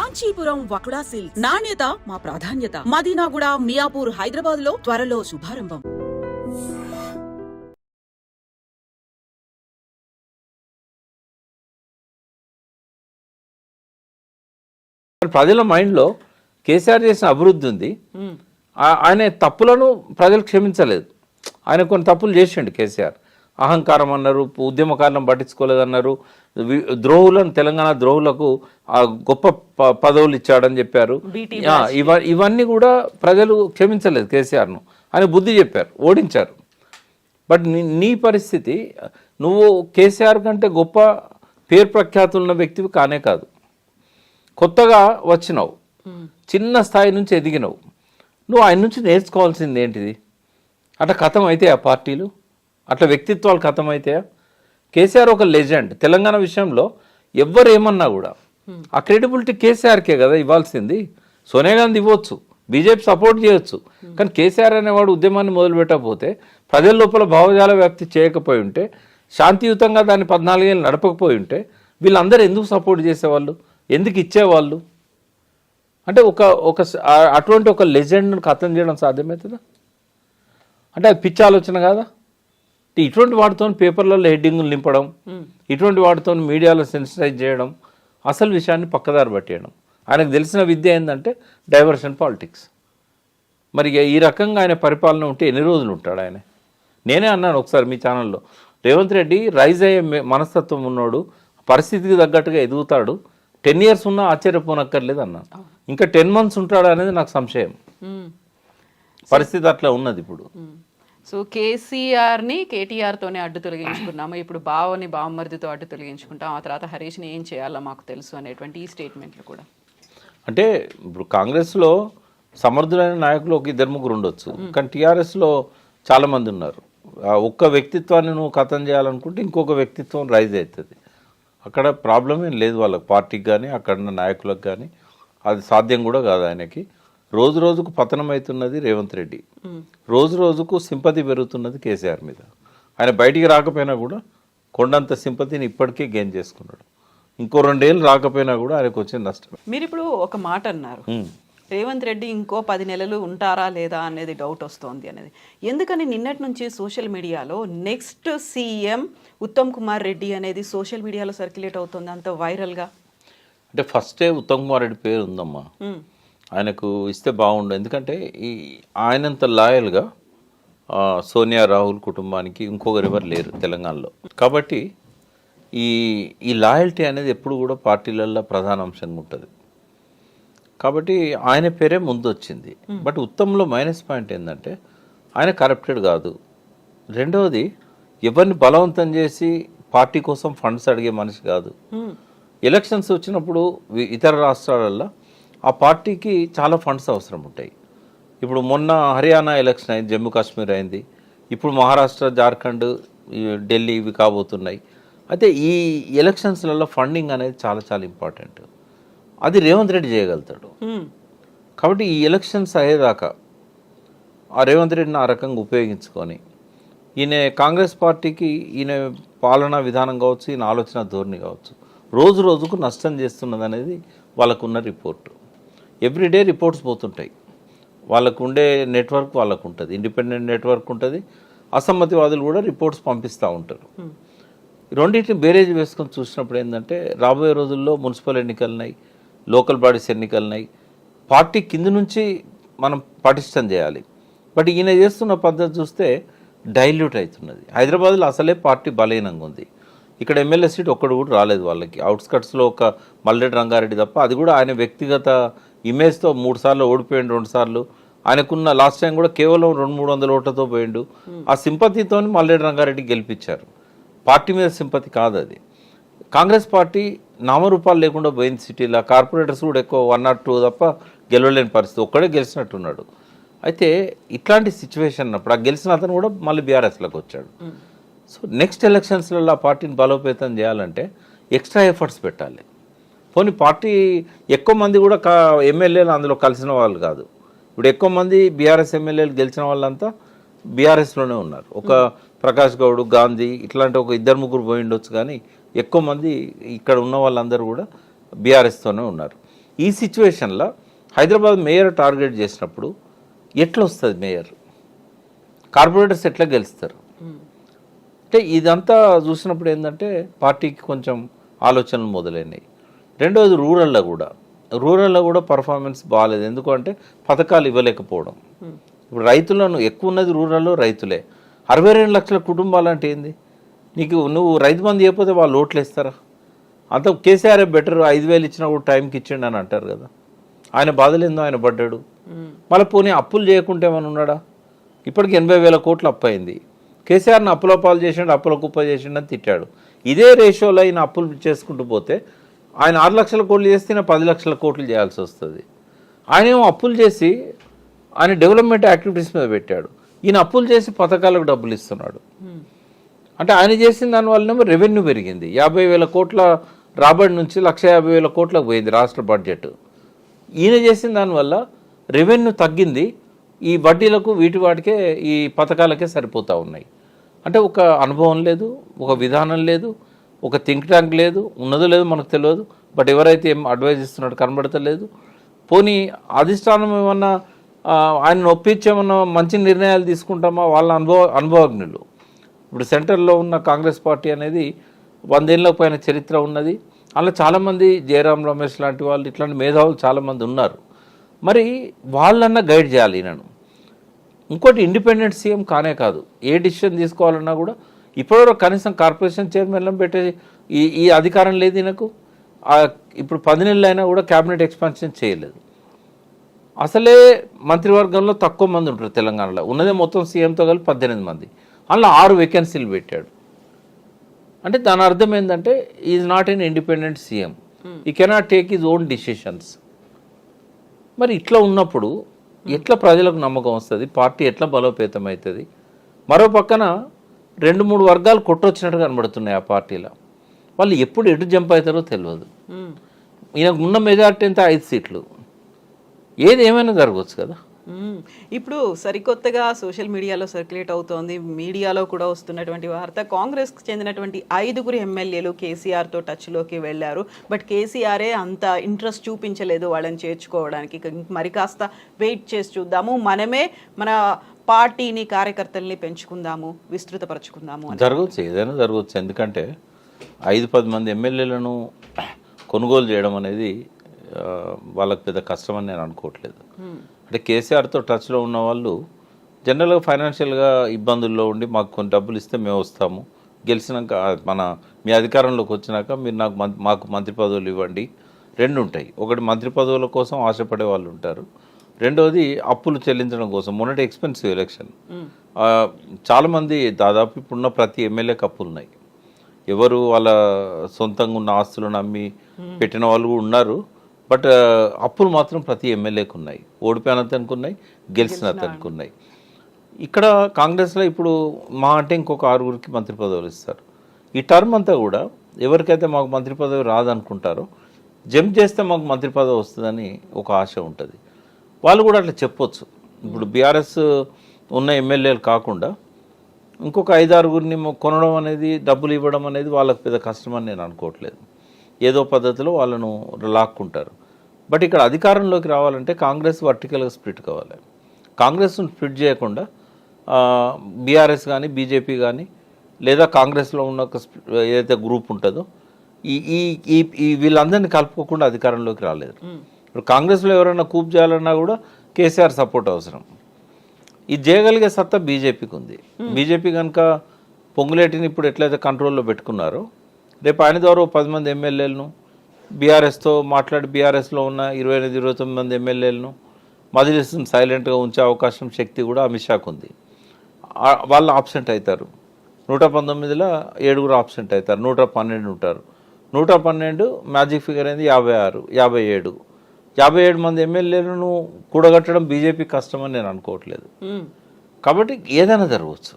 Kanchipuram వకుడా silks నాణ్యత మా ప్రాధాన్యత. మదీనాగూడ, మియాపూర్, హైదరాబాద్ లో త్వరలో శుభారంభం. ప్రజల మైండ్లో కేసీఆర్ చేసిన అభివృద్ధి ఉంది. ఆయన తప్పులను ప్రజలు క్షమించలేదు. ఆయన కొన్ని తప్పులు చేసిండు కేసీఆర్. అహంకారం అన్నారు, ఉద్యమకాలను పట్టించుకోలేదన్నారు, ద్రోహులను తెలంగాణ ద్రోహులకు గొప్ప పదవులు ఇచ్చాడని చెప్పారు. ఇవన్నీ కూడా ప్రజలు క్షమించలేదు కేసీఆర్ను. ఆయన బుద్ధి చెప్పారు, ఓడించారు. బట్ నీ పరిస్థితి, నువ్వు కేసీఆర్ కంటే గొప్ప పేరు ప్రఖ్యాతులున్న వ్యక్తివి కానే కాదు. కొత్తగా వచ్చినావు, చిన్న స్థాయి నుంచి ఎదిగినావు. నువ్వు ఆయన నుంచి నేర్చుకోవాల్సింది ఏంటిది? అట్లా కథం అయితే ఆ పార్టీలు, అట్లా వ్యక్తిత్వాలు కథం అయితే. కేసీఆర్ ఒక లెజెండ్. తెలంగాణ విషయంలో ఎవ్వరు ఏమన్నా కూడా ఆ క్రెడిబిలిటీ కేసీఆర్కే కదా ఇవ్వాల్సింది. సోనియా గాంధీ ఇవ్వచ్చు, బీజేపీ సపోర్ట్ చేయొచ్చు, కానీ కేసీఆర్ అనేవాడు ఉద్యమాన్ని మొదలుపెట్టకపోతే, ప్రజల లోపల భావజాల వ్యాప్తి చేయకపోయి ఉంటే, శాంతియుతంగా దాన్ని 14 ఏళ్ళు నడపకపోయి ఉంటే, వీళ్ళందరూ ఎందుకు సపోర్ట్ చేసేవాళ్ళు, ఎందుకు ఇచ్చేవాళ్ళు? అంటే అటువంటి ఒక లెజెండ్ను ఖతం చేయడం సాధ్యమవుతుందా? అంటే అది పిచ్చి ఆలోచన కాదా? ఇటువంటి వాటితో పేపర్లలో హెడ్డింగులు నింపడం, ఇటువంటి వాటితో మీడియాలో సెన్సిటైజ్ చేయడం, అసలు విషయాన్ని పక్కదారి పట్టేయడం. ఆయనకు తెలిసిన విద్య ఏంటంటే డైవర్షన్ పాలిటిక్స్. మరి ఈ రకంగా ఆయన పరిపాలన ఉంటే ఎన్ని రోజులు ఉంటాడు ఆయన? నేనే అన్నాను ఒకసారి మీ ఛానల్లో, రేవంత్ రెడ్డి రైజ్ అయ్యే మనస్తత్వం ఉన్నాడు, పరిస్థితికి తగ్గట్టుగా ఎదుగుతాడు, 10 years ఉన్నా ఆశ్చర్యపోనక్కర్లేదు అన్నాను. ఇంకా 10 months ఉంటాడు అనేది నాకు సంశయం. పరిస్థితి అట్లా ఉన్నది ఇప్పుడు. సో కేసీఆర్ని కేటీఆర్తోనే అడ్డు తొలగించుకున్నాము, ఇప్పుడు బావని బావమరిదితో అడ్డు తొలగించుకుంటాం, ఆ తర్వాత హరీష్ని ఏం చేయాలో మాకు తెలుసు అనేటువంటి ఈ స్టేట్మెంట్లు కూడా. అంటే ఇప్పుడు కాంగ్రెస్లో సమర్థులైన నాయకులు ఒక 2-3 ఉండొచ్చు, కానీ టీఆర్ఎస్లో చాలామంది ఉన్నారు. ఒక్క వ్యక్తిత్వాన్ని నువ్వు ఖతం చేయాలనుకుంటే ఇంకొక వ్యక్తిత్వం రైజ్ అవుతుంది. అక్కడ ప్రాబ్లం ఏం లేదు వాళ్ళకి, పార్టీకి కానీ అక్కడ ఉన్న నాయకులకు కానీ. అది సాధ్యం కూడా కాదు ఆయనకి. రోజు రోజుకు పతనం అవుతున్నది రేవంత్ రెడ్డి, రోజు రోజుకు సింపతి పెరుగుతున్నది కేసీఆర్ మీద. ఆయన బయటికి రాకపోయినా కూడా కొండంత సింపతిని ఇప్పటికే గెయిన్ చేసుకున్నాడు. ఇంకో 2 ఏళ్ళు రాకపోయినా కూడా ఆయనకు వచ్చిన నష్టం. మీరు ఇప్పుడు ఒక మాట అన్నారు, రేవంత్ రెడ్డి ఇంకో 10 నెలలు ఉంటారా లేదా అనేది డౌట్ వస్తోంది అనేది. ఎందుకని నిన్నటి నుంచి సోషల్ మీడియాలో నెక్స్ట్ సీఎం ఉత్తమ్ కుమార్ రెడ్డి అనేది సోషల్ మీడియాలో సర్క్యులేట్ అవుతుంది అంత వైరల్గా? అంటే ఫస్టే ఉత్తమ్ కుమార్ రెడ్డి పేరు ఉందమ్మా, ఆయనకు ఇస్తే బాగుండు. ఎందుకంటే ఆయనంత లాయల్గా సోనియా రాహుల్ కుటుంబానికి ఇంకొకరు ఎవరు లేరు తెలంగాణలో. కాబట్టి ఈ లాయల్టీ అనేది ఎప్పుడు కూడా పార్టీలలో ప్రధాన అంశంగా ఉంటుంది. కాబట్టి ఆయన పేరే ముందు వచ్చింది. బట్ ఉత్తమ్లో మైనస్ పాయింట్ ఏంటంటే ఆయన కరప్టెడ్ కాదు. రెండవది, ఎవరిని బలవంతం చేసి పార్టీ కోసం ఫండ్స్ అడిగే మనిషి కాదు. ఎలక్షన్స్ వచ్చినప్పుడు ఇతర రాష్ట్రాలలో ఆ పార్టీకి చాలా ఫండ్స్ అవసరం ఉంటాయి. ఇప్పుడు మొన్న హర్యానా ఎలక్షన్ అయింది, జమ్మూ కాశ్మీర్ అయింది, ఇప్పుడు మహారాష్ట్ర, జార్ఖండ్, ఢిల్లీ ఇవి కాబోతున్నాయి. అయితే ఈ ఎలక్షన్స్లలో ఫండింగ్ అనేది చాలా చాలా ఇంపార్టెంట్. అది రేవంత్ రెడ్డి చేయగలుగుతాడు. కాబట్టి ఈ ఎలక్షన్స్ అయ్యేదాకా ఆ రేవంత్ రెడ్డిని ఆ రకంగా ఉపయోగించుకొని, ఈయన కాంగ్రెస్ పార్టీకి ఈయన పాలనా విధానం కావచ్చు, ఈయన ఆలోచన ధోరణి కావచ్చు, రోజు రోజుకు నష్టం చేస్తున్నది అనేది వాళ్ళకున్న రిపోర్టు. ఎవ్రీడే రిపోర్ట్స్ పోతుంటాయి. వాళ్ళకు ఉండే నెట్వర్క్ వాళ్ళకు ఉంటుంది, ఇండిపెండెంట్ నెట్వర్క్ ఉంటుంది. అసమ్మతివాదులు కూడా రిపోర్ట్స్ పంపిస్తూ ఉంటారు. రెండింటిని బేరేజ్ వేసుకొని చూసినప్పుడు ఏంటంటే, రాబోయే రోజుల్లో మున్సిపల్ ఎన్నికలున్నాయి, లోకల్ బాడీస్ ఎన్నికలున్నాయి, పార్టీ కింద నుంచి మనం పటిష్టం చేయాలి. బట్ ఈయన చేస్తున్న పద్ధతి చూస్తే డైల్యూట్ అవుతున్నది. హైదరాబాద్లో అసలే పార్టీ బలహీనంగా ఉంది. ఇక్కడ ఎమ్మెల్యే సీట్ ఒక్కడు కూడా రాలేదు వాళ్ళకి. అవుట్స్కట్స్లో ఒక మల్లెడ్డి రంగారెడ్డి తప్ప, అది కూడా ఆయన వ్యక్తిగత ఇమేజ్తో 3 సార్లు ఓడిపోయిండు, 2 సార్లు. ఆయనకున్న లాస్ట్ టైం కూడా కేవలం 200-300 ఓట్లతో పోయిండు. ఆ సింపతితో మల్లెడ్డి రంగారెడ్డి గెలిపించారు. పార్టీ మీద సింపతి కాదు అది. కాంగ్రెస్ పార్టీ నామరూపాలు లేకుండా పోయింది సిటీలో. కార్పొరేటర్స్ కూడా ఎక్కువ 1 or 2 తప్ప గెలవలేని పరిస్థితి, ఒక్కడే గెలిచినట్టున్నాడు. అయితే ఇట్లాంటి సిచ్యువేషన్ ఉన్నప్పుడు ఆ గెలిచిన అతను కూడా మళ్ళీ బీఆర్ఎస్లోకి వచ్చాడు. సో నెక్స్ట్ ఎలక్షన్స్లలో ఆ పార్టీని బలోపేతం చేయాలంటే ఎక్స్ట్రా ఎఫర్ట్స్ పెట్టాలి. పోనీ పార్టీ ఎక్కువ మంది కూడా ఎమ్మెల్యేలు అందులో కలిసిన వాళ్ళు కాదు. ఇప్పుడు ఎక్కువ మంది బీఆర్ఎస్ ఎమ్మెల్యేలు గెలిచిన వాళ్ళంతా బీఆర్ఎస్లోనే ఉన్నారు. ఒక ప్రకాష్ గౌడ్, గాంధీ ఇట్లాంటి ఒక 2-3 పోయి ఉండొచ్చు, కానీ ఎక్కువ మంది ఇక్కడ ఉన్న వాళ్ళందరూ కూడా బీఆర్ఎస్తోనే ఉన్నారు. ఈ సిచ్యువేషన్లో హైదరాబాద్ మేయర్ టార్గెట్ చేసినప్పుడు ఎట్లా వస్తుంది మేయర్, కార్పొరేటర్స్ ఎట్లా గెలుస్తారు? అంటే ఇదంతా చూసినప్పుడు ఏంటంటే పార్టీకి కొంచెం ఆలోచనలు మొదలైనాయి. రెండవది రూరల్లో కూడా పర్ఫార్మెన్స్ బాగాలేదు. ఎందుకంటే పథకాలు ఇవ్వలేకపోవడం. ఇప్పుడు రైతులను ఎక్కువ ఉన్నది రూరల్లో రైతులే. 62 లక్షల కుటుంబాలు అంటే ఏంది? నువ్వు రైతు బంధు చేయకపోతే వాళ్ళు ఓట్లు వేస్తారా? అంత కేసీఆర్ బెటర్, 5,000 ఇచ్చినా కూడా టైంకి ఇచ్చిండు అని అంటారు కదా. ఆయన బాధలేందో ఆయన పడ్డాడు. మళ్ళీ పోనీ అప్పులు చేయకుంటే ఏమైనా ఉన్నాడా? ఇప్పటికి 80,000 కోట్లు అప్పు అయింది. కేసీఆర్ని అప్పుల పాలు చేసిండు, అప్పుల కుప్ప చేసిండు అని తిట్టాడు. ఇదే రేషియోలో ఆయన అప్పులు చేసుకుంటూ పోతే ఆయన 6 లక్షల కోట్లు చేస్తే 10 లక్షల కోట్లు చేయాల్సి వస్తుంది. ఆయన ఏమో అప్పులు చేసి ఆయన డెవలప్మెంట్ యాక్టివిటీస్ మీద పెట్టాడు. ఈయన అప్పులు చేసి పథకాలకు డబ్బులు ఇస్తున్నాడు. అంటే ఆయన చేసిన దానివల్లనేమో రెవెన్యూ పెరిగింది. 50,000 కోట్ల రాబడి నుంచి 1,50,000 కోట్లకు పోయింది రాష్ట్ర బడ్జెట్. ఈయన చేసిన దానివల్ల రెవెన్యూ తగ్గింది. ఈ వడ్డీలకు వాటికే ఈ పథకాలకే సరిపోతూ ఉన్నాయి. అంటే ఒక అనుభవం లేదు, ఒక విధానం లేదు, ఒక థింక్ ట్యాంక్ లేదు, ఉన్నదో లేదో మనకు తెలియదు. బట్ ఎవరైతే ఏం అడ్వైజ్ ఇస్తున్నాడు కనబడతలేదు. పోనీ అధిష్టానం ఏమన్నా ఆయన ఒప్పించేమన్నా మంచి నిర్ణయాలు తీసుకుంటామా? వాళ్ళ అనుభవజ్ఞులు. ఇప్పుడు సెంటర్లో ఉన్న కాంగ్రెస్ పార్టీ అనేది 100 ఏళ్ళకు పైన చరిత్ర ఉన్నది. అలా చాలామంది జయరాం రమేష్ లాంటి వాళ్ళు, ఇట్లాంటి మేధావులు చాలామంది ఉన్నారు. మరి వాళ్ళన్నా గైడ్ చేయాలి ఈయనను. ఇంకోటి ఇండిపెండెంట్ సీఎం కానే కాదు, ఏ డిసిషన్ తీసుకోవాలన్నా కూడా ఇప్పటివరకు కనీసం కార్పొరేషన్ చైర్మన్లను పెట్టే ఈ అధికారం లేదు ఈయనకు. ఇప్పుడు 10 నెలలు అయినా కూడా క్యాబినెట్ ఎక్స్పాన్షన్ చేయలేదు. అసలే మంత్రివర్గంలో తక్కువ మంది ఉంటారు తెలంగాణలో. ఉన్నదే మొత్తం సీఎంతో కలిపి 18 మంది. అందులో 6 వేకెన్సీలు పెట్టాడు. అంటే దాని అర్థం ఏంటంటే is not an independent CM. He cannot take his own decisions. మరి ఇట్లా ఉన్నప్పుడు ఎట్లా ప్రజలకు నమ్మకం వస్తుంది? పార్టీ ఎట్లా బలోపేతం అవుతుంది? మరో పక్కన 2-3 వర్గాలు కొట్టొచ్చినట్టు కనబడుతున్నాయి ఆ పార్టీలో. వాళ్ళు ఎప్పుడు ఎటు జంప్ అవుతారో తెలియదు. ఈయనకు ఉన్న మెజార్టీ ఎంత? 5 సీట్లు. ఏది ఏమైనా జరగవచ్చు కదా. ఇప్పుడు సరికొత్తగా సోషల్ మీడియాలో సర్క్యులేట్ అవుతోంది, మీడియాలో కూడా వస్తున్నటువంటి వార్త, కాంగ్రెస్కి చెందినటువంటి 5 ఎమ్మెల్యేలు కేసీఆర్తో టచ్లోకి వెళ్ళారు. బట్ కేసీఆరే అంత ఇంట్రెస్ట్ చూపించలేదు వాళ్ళని చేర్చుకోవడానికి. మరి కాస్త వెయిట్ చేసి చూద్దాము, మనమే మన పార్టీని కార్యకర్తల్ని పెంచుకుందాము, విస్తృతపరచుకుందాము. జరగవచ్చు, ఏదైనా జరగవచ్చు. ఎందుకంటే 5-10 మంది ఎమ్మెల్యేలను కొనుగోలు చేయడం అనేది వాళ్ళకి పెద్ద కష్టమని నేను అనుకోవట్లేదు. అంటే కేసీఆర్తో టచ్లో ఉన్న వాళ్ళు జనరల్గా ఫైనాన్షియల్గా ఇబ్బందుల్లో ఉండి మాకు కొన్ని డబ్బులు ఇస్తే మేము వస్తాము, గెలిచినాక మీ అధికారంలోకి వచ్చినాక మీరు మాకు మంత్రి పదవులు ఇవ్వండి. 2 ఉంటాయి. ఒకటి మంత్రి పదవుల కోసం ఆశపడే వాళ్ళు ఉంటారు, రెండవది అప్పులు చెల్లించడం కోసం. మొన్నటి ఎక్స్పెన్సివ్ ఎలక్షన్ చాలామంది, దాదాపు ఇప్పుడున్న ప్రతి ఎమ్మెల్యేకి అప్పులు ఉన్నాయి. ఎవరు వాళ్ళ సొంతంగా ఉన్న ఆస్తులను అమ్మి పెట్టిన వాళ్ళు కూడా ఉన్నారు. బట్ అప్పులు మాత్రం ప్రతి ఎమ్మెల్యేకి ఉన్నాయి. ఓడిపోయిన అతనికి ఉన్నాయి, గెలిచిన అతనికి ఉన్నాయి. ఇక్కడ కాంగ్రెస్లో ఇప్పుడు మా అంటే ఇంకొక 6 మంత్రి పదవులు ఇస్తారు. ఈ టర్మ్ అంతా కూడా ఎవరికైతే మాకు మంత్రి పదవి రాదనుకుంటారో జంప్ చేస్తే మాకు మంత్రి పదవి వస్తుందని ఒక ఆశ ఉంటుంది. వాళ్ళు కూడా అట్లా చెప్పొచ్చు. ఇప్పుడు బీఆర్ఎస్ ఉన్న ఎమ్మెల్యేలు కాకుండా ఇంకొక 5-6 కొనడం అనేది, డబ్బులు ఇవ్వడం అనేది వాళ్ళకి పెద్ద కష్టమని నేను అనుకోవట్లేదు. ఏదో పద్ధతిలో వాళ్ళను లాక్కుంటారు. బట్ ఇక్కడ అధికారంలోకి రావాలంటే కాంగ్రెస్ వర్టికల్గా స్ప్లిట్ కావాలి. కాంగ్రెస్ను స్ప్లిట్ చేయకుండా బీఆర్ఎస్ కానీ బీజేపీ కానీ లేదా కాంగ్రెస్లో ఉన్న ఒక ఏదైతే గ్రూప్ ఉంటుందో ఈ వీళ్ళందరినీ కలుపుకోకుండా అధికారంలోకి రాలేదు. ఇప్పుడు కాంగ్రెస్లో ఎవరైనా కూప్ చేయాలన్నా కూడా కేసీఆర్ సపోర్ట్ అవసరం. ఇది చేయగలిగే సత్తా బీజేపీకి ఉంది. బీజేపీ కనుక పొంగులేటిని ఇప్పుడు ఎట్లయితే కంట్రోల్లో పెట్టుకున్నారో, రేపు ఆయన ద్వారా 10 మంది ఎమ్మెల్యేలను బీఆర్ఎస్తో మాట్లాడి బీఆర్ఎస్లో ఉన్న 28-29 మంది ఎమ్మెల్యేలను మజ్లిస్ను సైలెంట్గా ఉంచే అవకాశం, శక్తి కూడా అమిత్ షాకు ఉంది. వాళ్ళు ఆబ్సెంట్ అవుతారు. 119లో 7 ఆబ్సెంట్ అవుతారు, 112 ఉంటారు. 112 మ్యాజిక్ ఫిగర్ అయింది 56, 57 మంది ఎమ్మెల్యేలను కూడగట్టడం బీజేపీ కష్టమని నేను అనుకోవట్లేదు. కాబట్టి ఏదైనా జరగవచ్చు.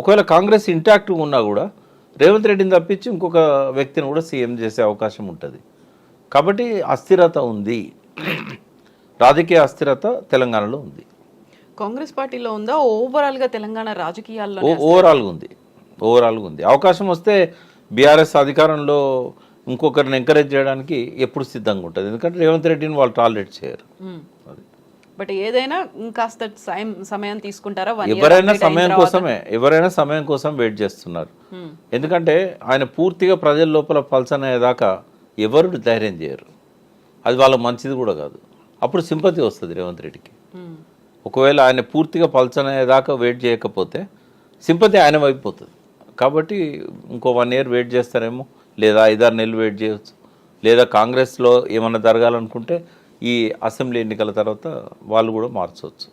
ఒకవేళ కాంగ్రెస్ ఇంటాక్ట్గా ఉన్నా కూడా రేవంత్ రెడ్డిని తప్పించి ఇంకొక వ్యక్తిని కూడా సీఎం చేసే అవకాశం ఉంటుంది. కాబట్టి అస్థిరత ఉంది, రాజకీయ అస్థిరత తెలంగాణలో ఉంది. కాంగ్రెస్ పార్టీలో ఉందా, ఓవరాల్గా తెలంగాణ రాజకీయాల్లో? ఓవరాల్గా ఉంది. అవకాశం వస్తే బీఆర్ఎస్ అధికారంలో ఇంకొకరిని ఎంకరేజ్ చేయడానికి ఎప్పుడు సిద్ధంగా ఉంటుంది. ఎందుకంటే రేవంత్ రెడ్డిని వాళ్ళు టాలరేట్ చేయరు. అది బట్ ఏదైనా ఇంకాస్త సమయం తీసుకుంటారా? ఎవరైనా సమయం కోసం వెయిట్ చేస్తున్నారు. ఎందుకంటే ఆయన పూర్తిగా ప్రజల లోపల పల్సన్ అయ్యేదాకా ఎవరు ధైర్యం చేయరు. అది వాళ్ళకి మంచిది కూడా కాదు. అప్పుడు సింపతి వస్తుంది రేవంత్ రెడ్డికి. ఒకవేళ ఆయన పూర్తిగా పల్సన్ అయ్యేదాకా వెయిట్ చేయకపోతే సింపతి ఆయన వైపు పోతుంది. కాబట్టి ఇంకో 1 year వెయిట్ చేస్తారేమో, లేదా 5-6 నెలలు వెయిట్ చేయవచ్చు. లేదా కాంగ్రెస్లో ఏమన్నా జరగాలనుకుంటే ఈ అసెంబ్లీ ఎన్నికల తర్వాత వాళ్ళు కూడా మార్చవచ్చు.